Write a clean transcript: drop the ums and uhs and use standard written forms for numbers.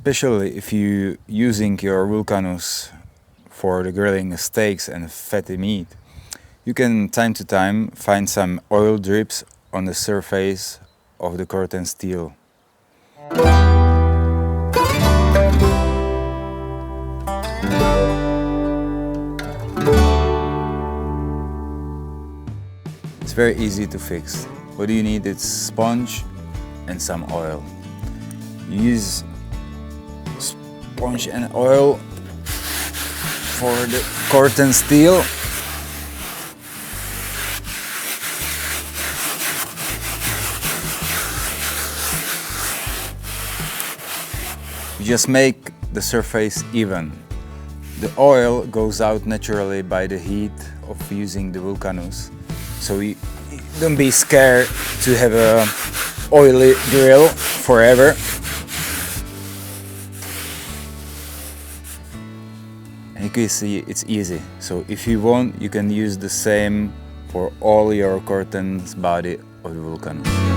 Especially if you're using your vulcanus for the grilling steaks and fatty meat, you can time to time find some oil drips on the surface of the COR-TEN steel. It's very easy to fix. What you need is sponge and some oil. You use sponge and oil for the COR-TEN steel. You just make the surface even. The oil goes out naturally by the heat of using the vulcanus. So you don't be scared to have a oily grill forever. And you can see it's easy. So if you want, you can use the same for all your COR-TEN's body of the vulcanus.